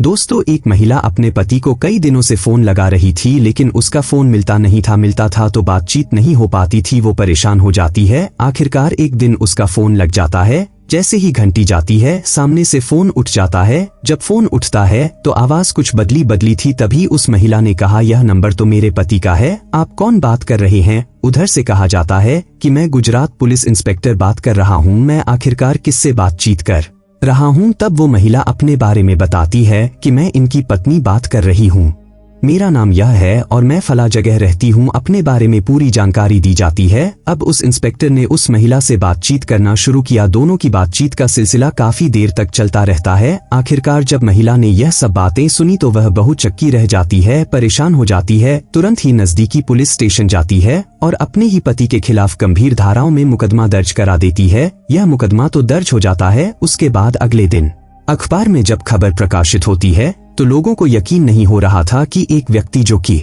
दोस्तों, एक महिला अपने पति को कई दिनों से फोन लगा रही थी, लेकिन उसका फोन मिलता था तो बातचीत नहीं हो पाती थी। वो परेशान हो जाती है। आखिरकार एक दिन उसका फोन लग जाता है। जैसे ही घंटी जाती है, सामने से फोन उठ जाता है। जब फोन उठता है तो आवाज कुछ बदली थी। तभी उस महिला ने कहा, यह नंबर तो मेरे पति का है, आप कौन बात कर रहे हैं? उधर से कहा जाता है कि मैं गुजरात पुलिस इंस्पेक्टर बात कर रहा हूँ, मैं आखिरकार किससे बातचीत कर रहा हूँ? तब वो महिला अपने बारे में बताती है कि मैं इनकी पत्नी बात कर रही हूँ, मेरा नाम यह है और मैं फला जगह रहती हूँ। अपने बारे में पूरी जानकारी दी जाती है। अब उस इंस्पेक्टर ने उस महिला से बातचीत करना शुरू किया। दोनों की बातचीत का सिलसिला काफी देर तक चलता रहता है। आखिरकार जब महिला ने यह सब बातें सुनी तो वह बहुत चक्की रह जाती है, परेशान हो जाती है। तुरंत ही नजदीकी पुलिस स्टेशन जाती है और अपने ही पति के खिलाफ गंभीर धाराओं में मुकदमा दर्ज करा देती है। यह मुकदमा तो दर्ज हो जाता है। उसके बाद अगले दिन अखबार में जब खबर प्रकाशित होती है तो लोगों को यकीन नहीं हो रहा था कि एक व्यक्ति जो कि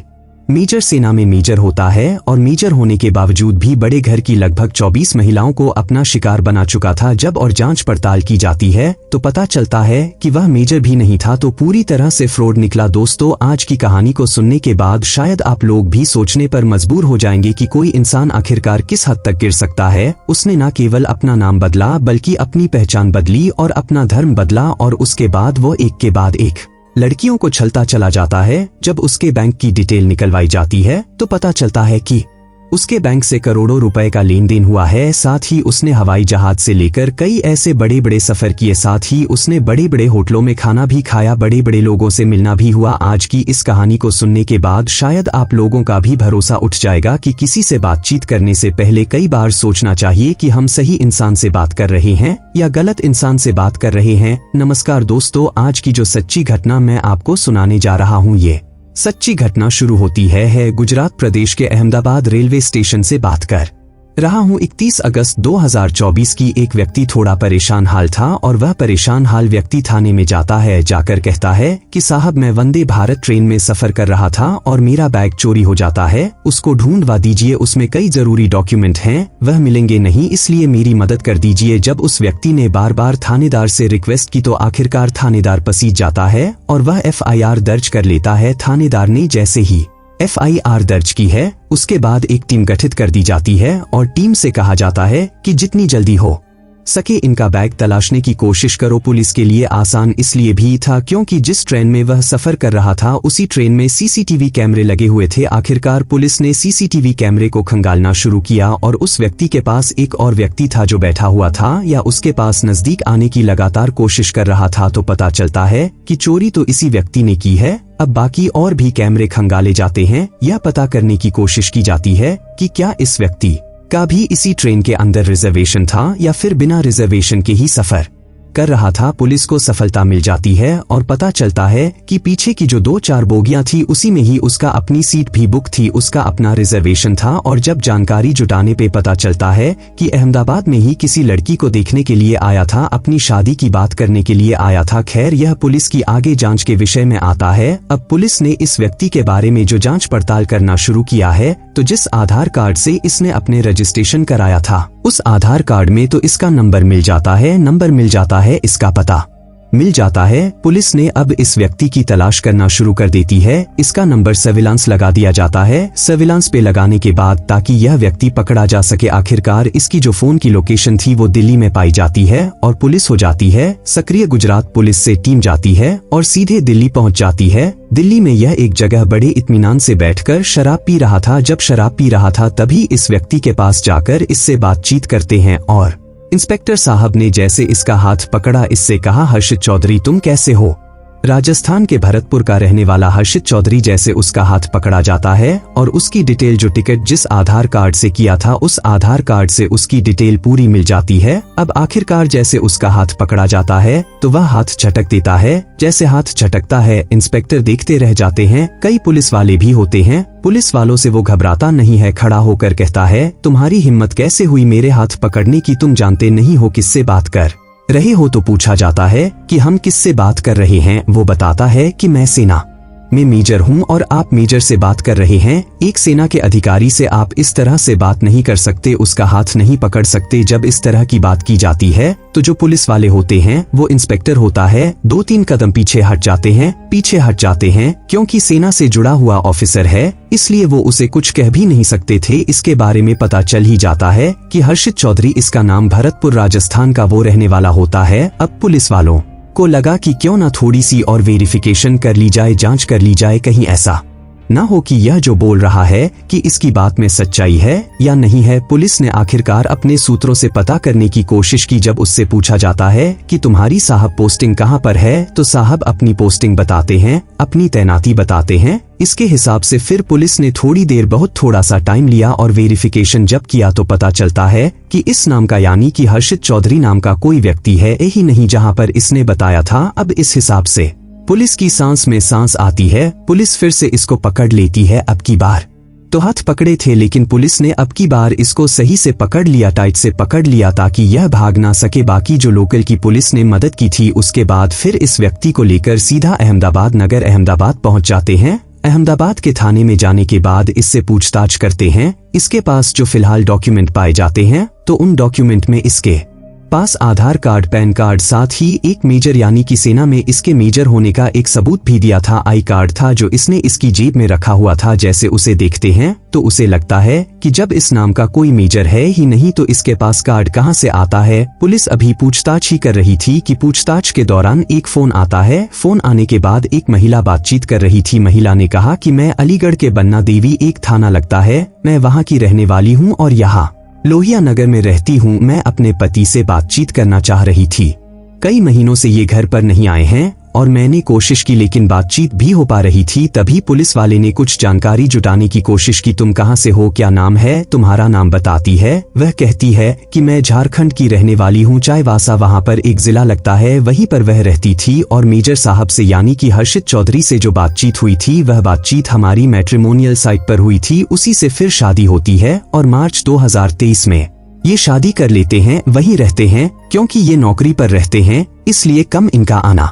मेजर सेना में मेजर होता है और मेजर होने के बावजूद भी बड़े घर की लगभग 24 महिलाओं को अपना शिकार बना चुका था। जब और जांच पड़ताल की जाती है तो पता चलता है कि वह मेजर भी नहीं था, तो पूरी तरह से फ्रॉड निकला। दोस्तों, आज की कहानी को सुनने के बाद शायद आप लोग भी सोचने पर मजबूर हो जाएंगे कि कोई इंसान आखिरकार किस हद तक गिर सकता है। उसने न केवल अपना नाम बदला बल्कि अपनी पहचान बदली और अपना धर्म बदला, और उसके बाद वो एक के बाद एक लड़कियों को छलता चला जाता है। जब उसके बैंक की डिटेल निकलवाई जाती है तो पता चलता है कि उसके बैंक से करोड़ों रुपए का लेन देन हुआ है। साथ ही उसने हवाई जहाज से लेकर कई ऐसे बड़े बड़े सफर किए। साथ ही उसने बड़े बड़े होटलों में खाना भी खाया, बड़े बड़े लोगों से मिलना भी हुआ। आज की इस कहानी को सुनने के बाद शायद आप लोगों का भी भरोसा उठ जाएगा कि किसी से बातचीत करने से पहले कई बार सोचना चाहिए कि हम सही इंसान से बात कर रहे हैं या गलत इंसान से बात कर रहे हैं। नमस्कार दोस्तों, आज की जो सच्ची घटना मैं आपको सुनाने जा रहा हूँ, ये सच्ची घटना शुरू होती है गुजरात प्रदेश के अहमदाबाद रेलवे स्टेशन से बात कर रहा हूँ। 31 अगस्त 2024 की एक व्यक्ति थोड़ा परेशान हाल था और वह परेशान हाल व्यक्ति थाने में जाता है। जाकर कहता है कि साहब, मैं वंदे भारत ट्रेन में सफर कर रहा था और मेरा बैग चोरी हो जाता है, उसको ढूंढवा दीजिए, उसमें कई जरूरी डॉक्यूमेंट हैं, वह मिलेंगे नहीं, इसलिए मेरी मदद कर दीजिए। जब उस व्यक्ति ने बार बार थानेदार से रिक्वेस्ट की तो आखिरकार थानेदार पसीज जाता है और वह FIR दर्ज कर लेता है। थानेदार ने जैसे ही FIR दर्ज की है उसके बाद एक टीम गठित कर दी जाती है और टीम से कहा जाता है कि जितनी जल्दी हो सके इनका बैग तलाशने की कोशिश करो। पुलिस के लिए आसान इसलिए भी था क्योंकि जिस ट्रेन में वह सफर कर रहा था उसी ट्रेन में CCTV कैमरे लगे हुए थे। आखिरकार पुलिस ने CCTV कैमरे को खंगालना शुरू किया और उस व्यक्ति के पास एक और व्यक्ति था जो बैठा हुआ था या उसके पास नजदीक आने की लगातार कोशिश कर रहा था। तो पता चलता है कि चोरी तो इसी व्यक्ति ने की है। अब बाकी और भी कैमरे खंगाले जाते हैं। यह पता करने की कोशिश की जाती है कि क्या इस व्यक्ति का भी इसी ट्रेन के अंदर रिजर्वेशन था या फिर बिना रिजर्वेशन के ही सफर कर रहा था। पुलिस को सफलता मिल जाती है और पता चलता है कि पीछे की जो 2-4 बोगियां थी उसी में ही उसका अपनी सीट भी बुक थी, उसका अपना रिजर्वेशन था। और जब जानकारी जुटाने पे पता चलता है कि अहमदाबाद में ही किसी लड़की को देखने के लिए आया था, अपनी शादी की बात करने के लिए आया था। खैर, यह पुलिस की आगे जांच के विषय में आता है। अब पुलिस ने इस व्यक्ति के बारे में जो जांच पड़ताल करना शुरू किया है, तो जिस आधार कार्ड से इसने अपने रजिस्ट्रेशन कराया था उस आधार कार्ड में तो इसका नंबर मिल जाता है, नंबर मिल जाता है, इसका पता मिल जाता है। पुलिस ने अब इस व्यक्ति की तलाश करना शुरू कर देती है। इसका नंबर सर्विलांस लगा दिया जाता है। सर्विलांस पे लगाने के बाद ताकि यह व्यक्ति पकड़ा जा सके, आखिरकार इसकी जो फोन की लोकेशन थी वो दिल्ली में पाई जाती है और पुलिस हो जाती है सक्रिय। गुजरात पुलिस से टीम जाती है और सीधे दिल्ली पहुंच जाती है। दिल्ली में यह एक जगह बड़े इत्मीनान से बैठकर शराब पी रहा था। जब शराब पी रहा था तभी इस व्यक्ति के पास जाकर इससे बातचीत करते हैं और इंस्पेक्टर साहब ने जैसे इसका हाथ पकड़ा, इससे कहा, हर्षित चौधरी तुम कैसे हो? राजस्थान के भरतपुर का रहने वाला हर्षित चौधरी जैसे उसका हाथ पकड़ा जाता है और उसकी डिटेल जो टिकट जिस आधार कार्ड से किया था उस आधार कार्ड से उसकी डिटेल पूरी मिल जाती है। अब आखिरकार जैसे उसका हाथ पकड़ा जाता है तो वह हाथ झटक देता है। जैसे हाथ झटकता है इंस्पेक्टर देखते रह जाते हैं। कई पुलिस वाले भी होते हैं। पुलिस वालों से वो घबराता नहीं है, खड़ा होकर कहता है, तुम्हारी हिम्मत कैसे हुई मेरे हाथ पकड़ने की? तुम जानते नहीं हो किससे बात कर रहे हो? तो पूछा जाता है कि हम किससे बात कर रहे हैं। वो बताता है कि मैं सेना मैं मेजर हूँ और आप मेजर से बात कर रहे हैं। एक सेना के अधिकारी से आप इस तरह से बात नहीं कर सकते, उसका हाथ नहीं पकड़ सकते। जब इस तरह की बात की जाती है तो जो पुलिस वाले होते हैं वो इंस्पेक्टर होता है 2-3 कदम पीछे हट जाते हैं क्योंकि सेना से जुड़ा हुआ ऑफिसर है, इसलिए वो उसे कुछ कह भी नहीं सकते थे। इसके बारे में पता चल ही जाता है कि हर्षित चौधरी, इसका नाम भरतपुर राजस्थान का, वो रहने वाला होता है। अब पुलिस वालों को लगा कि क्यों ना थोड़ी सी और वेरिफिकेशन कर ली जाए, जांच कर ली जाए, कहीं ऐसा ना हो कि यह जो बोल रहा है कि इसकी बात में सच्चाई है या नहीं है। पुलिस ने आखिरकार अपने सूत्रों से पता करने की कोशिश की। जब उससे पूछा जाता है कि तुम्हारी साहब पोस्टिंग कहां पर है, तो साहब अपनी पोस्टिंग बताते हैं, अपनी तैनाती बताते हैं। इसके हिसाब से फिर पुलिस ने थोड़ी देर, बहुत थोड़ा सा टाइम लिया और वेरिफिकेशन जब किया तो पता चलता है कि इस नाम का, यानी कि हर्षित चौधरी नाम का कोई व्यक्ति है ही नहीं जहां पर इसने बताया था। अब इस हिसाब से पुलिस की सांस में सांस आती है। पुलिस फिर से इसको पकड़ लेती है। अब की बार तो हाथ पकड़े थे, लेकिन पुलिस ने अब की बार इसको सही से पकड़ लिया, टाइट से पकड़ लिया ताकि यह भाग ना सके। बाकी जो लोकल की पुलिस ने मदद की थी, उसके बाद फिर इस व्यक्ति को लेकर सीधा अहमदाबाद पहुंच जाते हैं। अहमदाबाद के थाने में जाने के बाद इससे पूछताछ करते हैं। इसके पास जो फिलहाल डॉक्यूमेंट पाए जाते हैं, तो उन डॉक्यूमेंट में इसके पास आधार कार्ड, पैन कार्ड, साथ ही एक मेजर यानी कि सेना में इसके मेजर होने का एक सबूत भी दिया था। आई कार्ड था जो इसने इसकी जेब में रखा हुआ था। जैसे उसे देखते हैं तो उसे लगता है कि जब इस नाम का कोई मेजर है ही नहीं तो इसके पास कार्ड कहां से आता है। पुलिस अभी पूछताछ ही कर रही थी कि पूछताछ के दौरान एक फोन आता है। फोन आने के बाद एक महिला बातचीत कर रही थी। महिला ने कहा कि मैं अलीगढ़ के बन्ना देवी एक थाना लगता है, मैं वहां की रहने वाली हूं और यहाँ लोहिया नगर में रहती हूँ। मैं अपने पति से बातचीत करना चाह रही थी। कई महीनों से ये घर पर नहीं आए हैं और मैंने कोशिश की लेकिन बातचीत भी हो पा रही थी। तभी पुलिस वाले ने कुछ जानकारी जुटाने की कोशिश की। तुम कहां से हो, क्या नाम है तुम्हारा? नाम बताती है। वह कहती है कि मैं झारखंड की रहने वाली हूं, चाईबासा वहां पर एक जिला लगता है, वहीं पर वह रहती थी। और मेजर साहब से यानी कि हर्षित चौधरी से जो बातचीत हुई थी, वह बातचीत हमारी मैट्रिमोनियल साइट पर हुई थी। उसी से फिर शादी होती है और मार्च 2023 में ये शादी कर लेते हैं। वहीं रहते हैं क्योंकि ये नौकरी पर रहते हैं, इसलिए कम इनका आना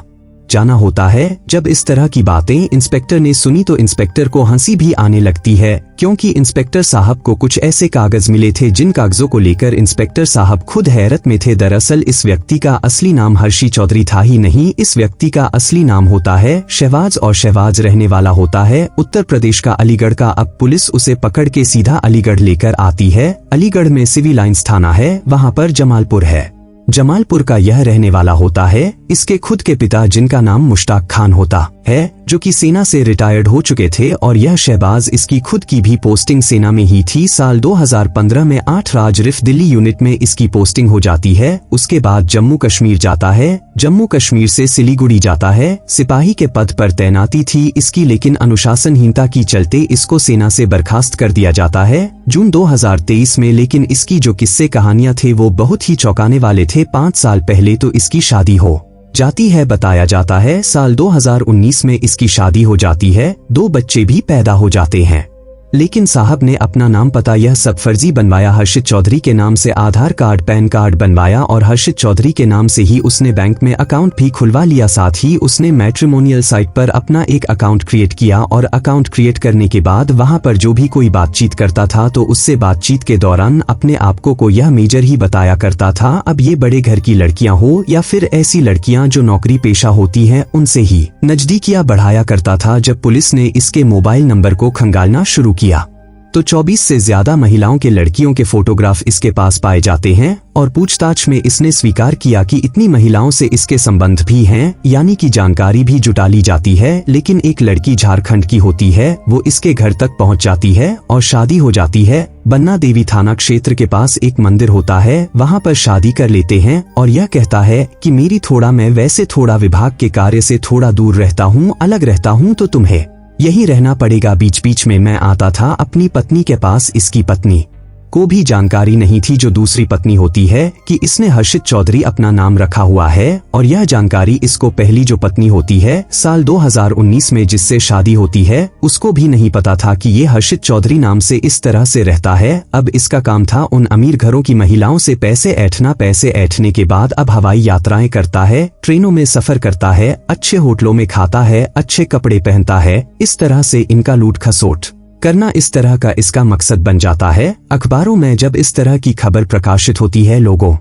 जाना होता है। जब इस तरह की बातें इंस्पेक्टर ने सुनी तो इंस्पेक्टर को हंसी भी आने लगती है, क्योंकि इंस्पेक्टर साहब को कुछ ऐसे कागज मिले थे जिन कागजों को लेकर इंस्पेक्टर साहब खुद हैरत में थे। दरअसल इस व्यक्ति का असली नाम हर्षी चौधरी था ही नहीं, इस व्यक्ति का असली नाम होता है शहबाज और शहबाज रहने वाला होता है उत्तर प्रदेश का अलीगढ़ का। अब पुलिस उसे पकड़ के सीधा अलीगढ़ लेकर आती है। अलीगढ़ में सिविल लाइंस थाना है, वहां पर जमालपुर है। जमालपुर का यह रहने वाला होता है। इसके खुद के पिता जिनका नाम मुश्ताक खान होता है, जो कि सेना से रिटायर्ड हो चुके थे, और यह शहबाज, इसकी खुद की भी पोस्टिंग सेना में ही थी। साल 2015 में 8 राज रिफ दिल्ली यूनिट में इसकी पोस्टिंग हो जाती है। उसके बाद जम्मू कश्मीर जाता है, जम्मू कश्मीर से सिलीगुड़ी जाता है। सिपाही के पद पर तैनाती थी इसकी, लेकिन अनुशासनहीनता की चलते इसको सेना से बर्खास्त कर दिया जाता है जून 2023 में। लेकिन इसकी जो किस्से कहानियां थे वो बहुत ही चौंकाने वाले थे। 5 साल पहले तो इसकी शादी हो जाती है, बताया जाता है। साल 2019 में इसकी शादी हो जाती है, 2 बच्चे भी पैदा हो जाते हैं। लेकिन साहब ने अपना नाम पता यह सब फर्जी बनवाया। हर्षित चौधरी के नाम से आधार कार्ड, पैन कार्ड बनवाया और हर्षित चौधरी के नाम से ही उसने बैंक में अकाउंट भी खुलवा लिया। साथ ही उसने मैट्रिमोनियल साइट पर अपना एक अकाउंट क्रिएट किया और अकाउंट क्रिएट करने के बाद वहां पर जो भी कोई बातचीत करता था तो उससे बातचीत के दौरान अपने आप को यह मेजर ही बताया करता था। अब ये बड़े घर की लड़कियां हो या फिर ऐसी लड़कियां जो नौकरी पेशा होती हैं, उनसे ही नजदीकियां बढ़ाया करता था। जब पुलिस ने इसके मोबाइल नंबर को खंगालना शुरू किया तो 24 से ज्यादा महिलाओं के लड़कियों के फोटोग्राफ इसके पास पाए जाते हैं और पूछताछ में इसने स्वीकार किया कि इतनी महिलाओं से इसके संबंध भी हैं, यानी कि जानकारी भी जुटा ली जाती है। लेकिन एक लड़की झारखंड की होती है, वो इसके घर तक पहुंच जाती है और शादी हो जाती है। बन्ना देवी थाना क्षेत्र के पास एक मंदिर होता है, वहां पर शादी कर लेते हैं और यह कहता है कि मैं वैसे थोड़ा विभाग के कार्य से थोड़ा दूर रहता हूँ, अलग रहता हूँ, तो तुम्हें यही रहना पड़ेगा। बीच बीच में मैं आता था अपनी पत्नी के पास। इसकी पत्नी को भी जानकारी नहीं थी, जो दूसरी पत्नी होती है, कि इसने हर्षित चौधरी अपना नाम रखा हुआ है। और यह जानकारी इसको पहली जो पत्नी होती है साल 2019 में जिससे शादी होती है, उसको भी नहीं पता था कि ये हर्षित चौधरी नाम से इस तरह से रहता है। अब इसका काम था उन अमीर घरों की महिलाओं से पैसे ऐंठना। पैसे ऐंठने के बाद अब हवाई यात्राएं करता है, ट्रेनों में सफर करता है, अच्छे होटलों में खाता है, अच्छे कपड़े पहनता है। इस तरह से इनका लूट खसोट करना इस तरह का इसका मकसद बन जाता है। अखबारों में जब इस तरह की खबर प्रकाशित होती है, लोगों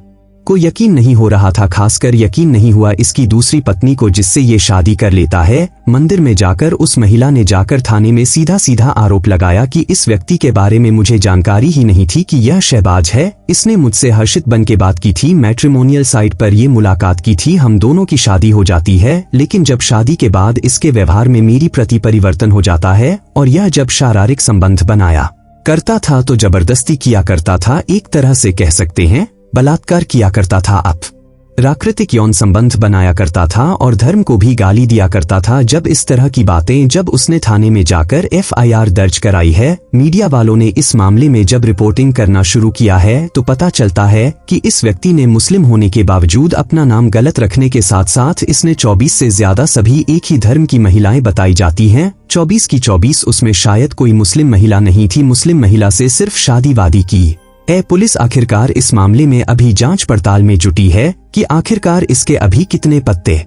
को यकीन नहीं हो रहा था, खासकर यकीन नहीं हुआ इसकी दूसरी पत्नी को जिससे ये शादी कर लेता है। मंदिर में जाकर उस महिला ने जाकर थाने में सीधा सीधा आरोप लगाया कि इस व्यक्ति के बारे में मुझे जानकारी ही नहीं थी कि यह शहबाज है। इसने मुझसे हर्षित बन के बात की थी, मैट्रिमोनियल साइट पर ये मुलाकात की थी, हम दोनों की शादी हो जाती है। लेकिन जब शादी के बाद इसके व्यवहार में मेरी प्रति परिवर्तन हो जाता है और यह जब शारीरिक संबंध बनाया करता था तो जबरदस्ती किया करता था, एक तरह से कह सकते हैं बलात्कार किया करता था। अब प्राकृतिक यौन संबंध बनाया करता था और धर्म को भी गाली दिया करता था। जब इस तरह की बातें जब उसने थाने में जाकर FIR दर्ज कराई है, मीडिया वालों ने इस मामले में जब रिपोर्टिंग करना शुरू किया है, तो पता चलता है कि इस व्यक्ति ने मुस्लिम होने के बावजूद अपना नाम गलत रखने के साथ साथ इसने 24 से ज्यादा सभी एक ही धर्म की महिलाएं बताई जाती हैं। 24 की 24 उसमें शायद कोई मुस्लिम महिला नहीं थी, मुस्लिम महिला से सिर्फ शादी वादी की। पुलिस आखिरकार इस मामले में अभी जांच पड़ताल में जुटी है कि आखिरकार इसके अभी कितने पत्ते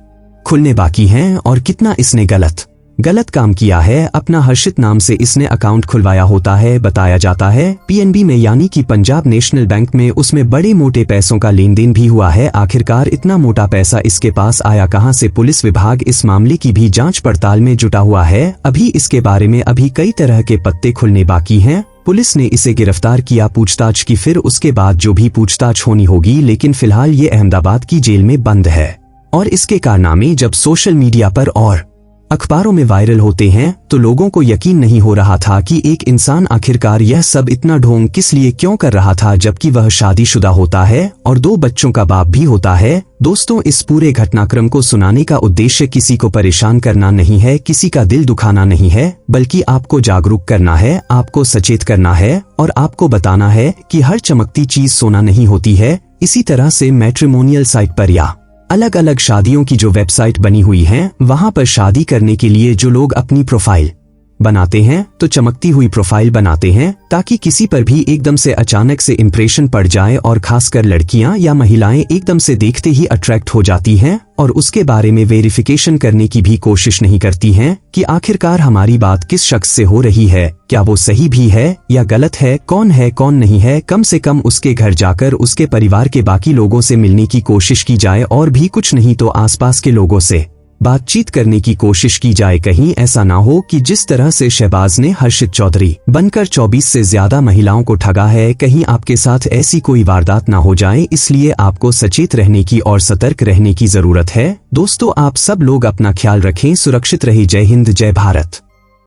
खुलने बाकी हैं और कितना इसने गलत काम किया है। अपना हर्षित नाम से इसने अकाउंट खुलवाया होता है, बताया जाता है PNB में, यानी कि पंजाब नेशनल बैंक में। उसमें बड़े मोटे पैसों का लेन देन भी हुआ है। आखिरकार इतना मोटा पैसा इसके पास आया कहां से? पुलिस विभाग इस मामले की भी जांच पड़ताल में जुटा हुआ है। अभी इसके बारे में अभी कई तरह के पत्ते खुलने बाकी हैं। पुलिस ने इसे गिरफ्तार किया, पूछताछ की, फिर उसके बाद जो भी पूछताछ होनी होगी। लेकिन फिलहाल ये अहमदाबाद की जेल में बंद है। और इसके कारनामे जब सोशल मीडिया पर और अखबारों में वायरल होते हैं तो लोगों को यकीन नहीं हो रहा था कि एक इंसान आखिरकार यह सब इतना ढोंग किस लिए क्यों कर रहा था, जबकि वह शादीशुदा होता है और 2 बच्चों का बाप भी होता है। दोस्तों, इस पूरे घटनाक्रम को सुनाने का उद्देश्य किसी को परेशान करना नहीं है, किसी का दिल दुखाना नहीं है, बल्कि आपको जागरूक करना है, आपको सचेत करना है और आपको बताना है कि हर चमकती चीज सोना नहीं होती है। इसी तरह से मैट्रिमोनियल साइट पर या अलग अलग शादियों की जो वेबसाइट बनी हुई हैं, वहां पर शादी करने के लिए जो लोग अपनी प्रोफाइल बनाते हैं तो चमकती हुई प्रोफाइल बनाते हैं ताकि किसी पर भी एकदम से अचानक से इंप्रेशन पड़ जाए। और खासकर लड़कियां या महिलाएं एकदम से देखते ही अट्रैक्ट हो जाती हैं और उसके बारे में वेरिफिकेशन करने की भी कोशिश नहीं करती हैं कि आखिरकार हमारी बात किस शख्स से हो रही है, क्या वो सही भी है या गलत है, कौन नहीं है। कम से कम उसके घर जाकर उसके परिवार के बाकी लोगों से मिलने की कोशिश की जाए और भी कुछ नहीं तो आसपास के लोगों से बातचीत करने की कोशिश की जाए। कहीं ऐसा ना हो कि जिस तरह से शहबाज ने हर्षित चौधरी बनकर 24 से ज्यादा महिलाओं को ठगा है, कहीं आपके साथ ऐसी कोई वारदात ना हो जाए। इसलिए आपको सचेत रहने की और सतर्क रहने की जरूरत है। दोस्तों, आप सब लोग अपना ख्याल रखें, सुरक्षित रहिए। जय हिंद, जय भारत।